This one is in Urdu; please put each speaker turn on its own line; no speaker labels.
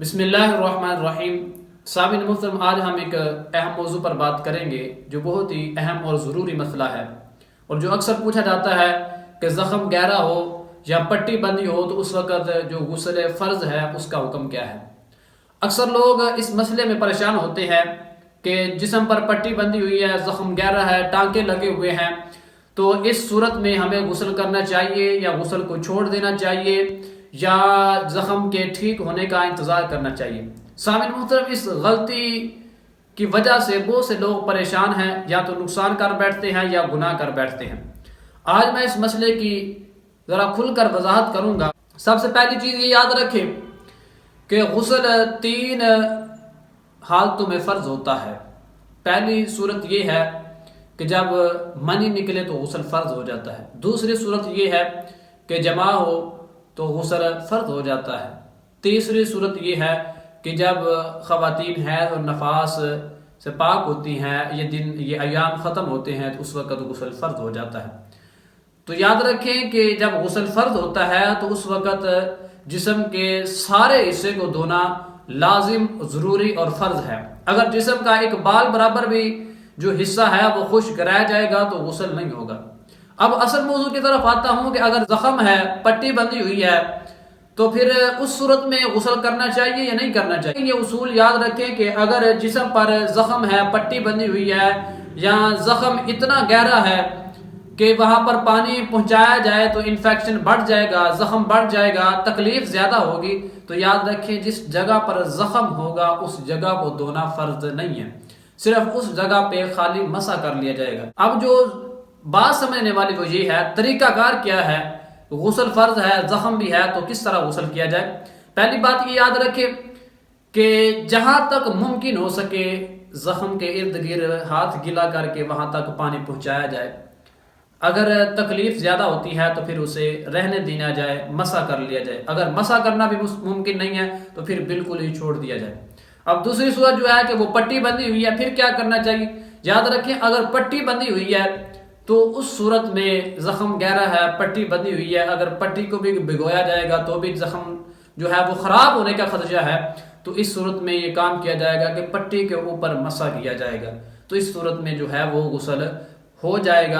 بسم اللہ الرحمن الرحیم۔ سامعین محترم، آج ہم ایک اہم موضوع پر بات کریں گے جو بہت ہی اہم اور ضروری مسئلہ ہے، اور جو اکثر پوچھا جاتا ہے کہ زخم گہرا ہو یا پٹی بندھی ہو تو اس وقت جو غسل فرض ہے اس کا حکم کیا ہے۔ اکثر لوگ اس مسئلے میں پریشان ہوتے ہیں کہ جسم پر پٹی بندھی ہوئی ہے، زخم گہرا ہے، ٹانکے لگے ہوئے ہیں، تو اس صورت میں ہمیں غسل کرنا چاہیے یا غسل کو چھوڑ دینا چاہیے یا زخم کے ٹھیک ہونے کا انتظار کرنا چاہیے۔ سامعین محترم، اس غلطی کی وجہ سے بہت سے لوگ پریشان ہیں، یا تو نقصان کر بیٹھتے ہیں یا گناہ کر بیٹھتے ہیں۔ آج میں اس مسئلے کی ذرا کھل کر وضاحت کروں گا۔ سب سے پہلی چیز یہ یاد رکھیں کہ غسل 3 حالتوں میں فرض ہوتا ہے۔ پہلی صورت یہ ہے کہ جب منی نکلے تو غسل فرض ہو جاتا ہے۔ دوسری صورت یہ ہے کہ جماع ہو تو غسل فرض ہو جاتا ہے۔ تیسری صورت یہ ہے کہ جب خواتین حیض اور نفاس سے پاک ہوتی ہیں، یہ ایام ختم ہوتے ہیں تو اس وقت غسل فرض ہو جاتا ہے۔ تو یاد رکھیں کہ جب غسل فرض ہوتا ہے تو اس وقت جسم کے سارے حصے کو دھونا لازم، ضروری اور فرض ہے۔ اگر جسم کا ایک بال برابر بھی جو حصہ ہے وہ خشک رہ جائے گا تو غسل نہیں ہوگا۔ اب اصل موضوع کی طرف آتا ہوں کہ اگر زخم ہے، پٹی بندھی ہوئی ہے، تو پھر اس صورت میں غسل کرنا چاہیے یا نہیں کرنا چاہیے۔ یہ اصول یاد رکھیں کہ اگر جسم پر زخم ہے، پٹی بندھی ہوئی ہے، یا زخم اتنا گہرا ہے کہ وہاں پر پانی پہنچایا جائے تو انفیکشن بڑھ جائے گا، زخم بڑھ جائے گا، تکلیف زیادہ ہوگی، تو یاد رکھیں جس جگہ پر زخم ہوگا اس جگہ کو دھونا فرض نہیں ہے، صرف اس جگہ پہ خالی مسح کر لیا جائے گا۔ اب جو بات سمجھنے والی وہ یہ ہے، طریقہ کار کیا ہے، غسل فرض ہے، زخم بھی ہے تو کس طرح غسل کیا جائے۔ پہلی بات یہ یاد رکھیں کہ جہاں تک ممکن ہو سکے زخم کے ارد گرد ہاتھ گیلا کر کے وہاں تک پانی پہنچایا جائے۔ اگر تکلیف زیادہ ہوتی ہے تو پھر اسے رہنے دینا جائے، مسح کر لیا جائے۔ اگر مسح کرنا بھی ممکن نہیں ہے تو پھر بالکل ہی چھوڑ دیا جائے۔ اب دوسری صورت جو ہے کہ وہ پٹی بندھی ہوئی ہے، پھر کیا کرنا چاہیے۔ یاد رکھیں اگر پٹی بندھی ہوئی ہے تو اس صورت میں زخم گہرا ہے، پٹی بندھی ہوئی ہے، اگر پٹی کو بھی بھگویا جائے گا تو بھی زخم جو ہے وہ خراب ہونے کا خدشہ ہے، تو اس صورت میں یہ کام کیا جائے گا کہ پٹی کے اوپر مسح کیا جائے گا، تو اس صورت میں جو ہے وہ غسل ہو جائے گا۔